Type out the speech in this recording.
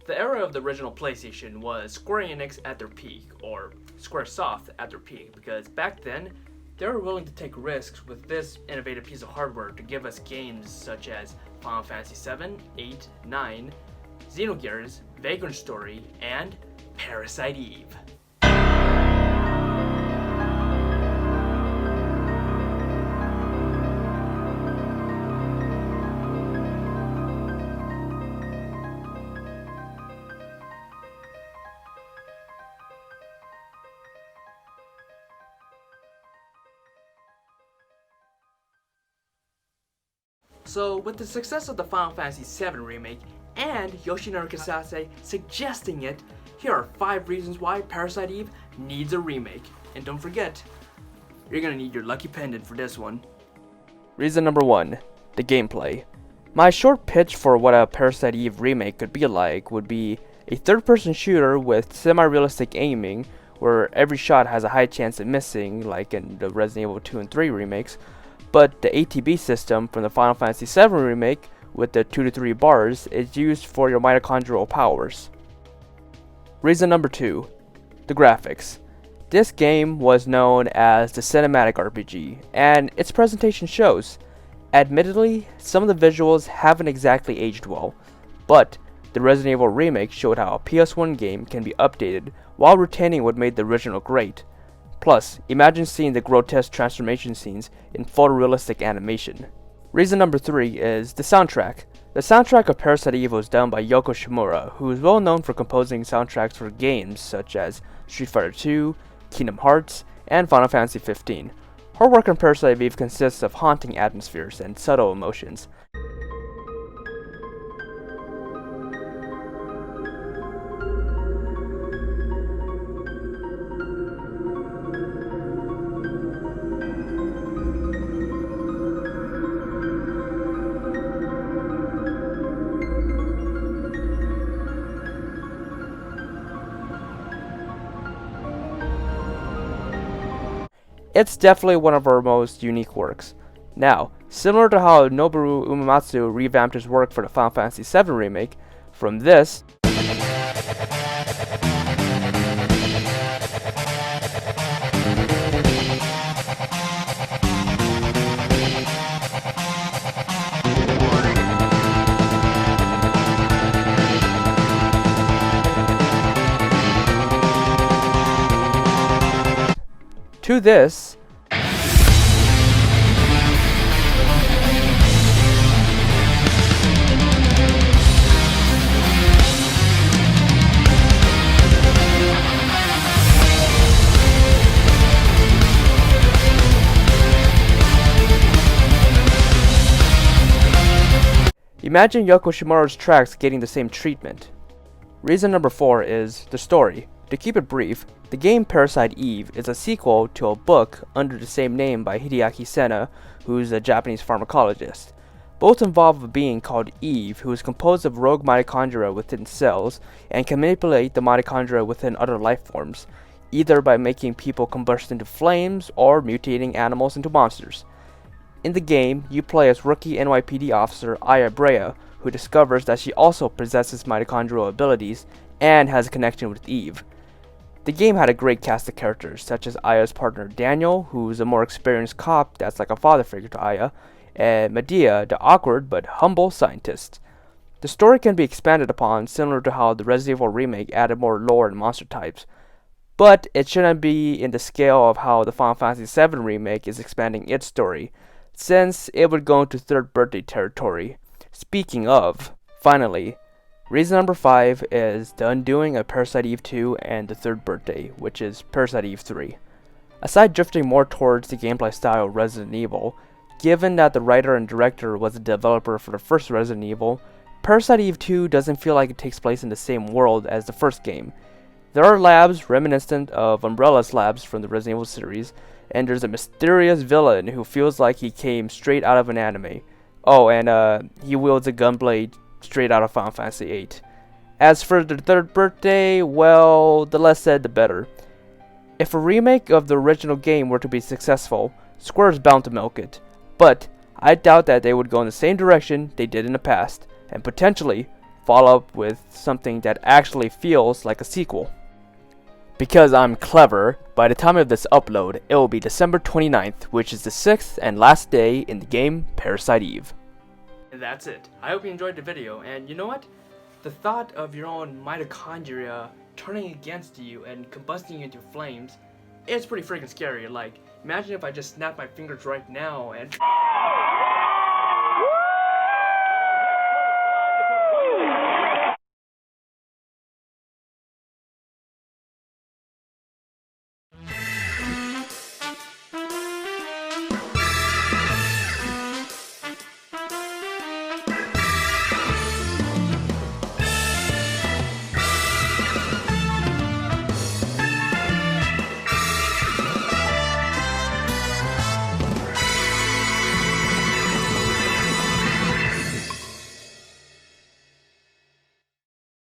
The era of the original PlayStation was Square Enix at their peak, or Squaresoft at their peak, because back then, they were willing to take risks with this innovative piece of hardware to give us games such as Final Fantasy VII, 8, 9, Xenogears, Vagrant Story, and Parasite Eve. So, with the success of the Final Fantasy VII Remake and Yoshinori Kitase suggesting it, here are 5 reasons why Parasite Eve needs a remake. And don't forget, you're gonna need your lucky pendant for this one. Reason number 1, the gameplay. My short pitch for what a Parasite Eve remake could be like would be a third-person shooter with semi-realistic aiming, where every shot has a high chance of missing, like in the Resident Evil 2 and 3 remakes, but the ATB system from the Final Fantasy VII Remake with the 2 to 3 bars is used for your mitochondrial powers. Reason number 2, the graphics. This game was known as the cinematic RPG, and its presentation shows. Admittedly, some of the visuals haven't exactly aged well, but the Resident Evil Remake showed how a PS1 game can be updated while retaining what made the original great. Plus, imagine seeing the grotesque transformation scenes in photorealistic animation. Reason number 3 is the soundtrack. The soundtrack of Parasite Eve was done by Yoko Shimura, who is well known for composing soundtracks for games such as Street Fighter II, Kingdom Hearts, and Final Fantasy XV. Her work on Parasite Eve consists of haunting atmospheres and subtle emotions. It's definitely one of her most unique works. Now, similar to how Noboru Uematsu revamped his work for the Final Fantasy VII Remake, from this to this, imagine Yoko Shimura's tracks getting the same treatment. Reason number 4 is the story. To keep it brief, the game Parasite Eve is a sequel to a book under the same name by Hideaki Senna, who's a Japanese pharmacologist. Both involve a being called Eve, who is composed of rogue mitochondria within cells and can manipulate the mitochondria within other life forms, either by making people combust into flames or mutating animals into monsters. In the game, you play as rookie NYPD officer Aya Brea, who discovers that she also possesses mitochondrial abilities and has a connection with Eve. The game had a great cast of characters, such as Aya's partner Daniel, who's a more experienced cop that's like a father figure to Aya, and Medea, the awkward but humble scientist. The story can be expanded upon, similar to how the Resident Evil Remake added more lore and monster types, but it shouldn't be in the scale of how the Final Fantasy VII Remake is expanding its story, since it would go into third birthday territory. Speaking of, finally, reason number 5 is the undoing of Parasite Eve 2 and the third birthday, which is Parasite Eve 3. Aside drifting more towards the gameplay style of Resident Evil, given that the writer and director was the developer for the first Resident Evil, Parasite Eve 2 doesn't feel like it takes place in the same world as the first game. There are labs reminiscent of Umbrella's labs from the Resident Evil series, and there's a mysterious villain who feels like he came straight out of an anime. Oh, and he wields a gunblade straight out of Final Fantasy VIII. As for the third birthday, well, the less said the better. If a remake of the original game were to be successful, Square is bound to milk it. But I doubt that they would go in the same direction they did in the past, and potentially follow up with something that actually feels like a sequel. Because I'm clever, by the time of this upload, it will be December 29th, which is the 6th and last day in the game Parasite Eve. And that's it. I hope you enjoyed the video, and you know what? The thought of your own mitochondria turning against you and combusting into flames, it's pretty freaking scary. Like, imagine if I just snapped my fingers right now and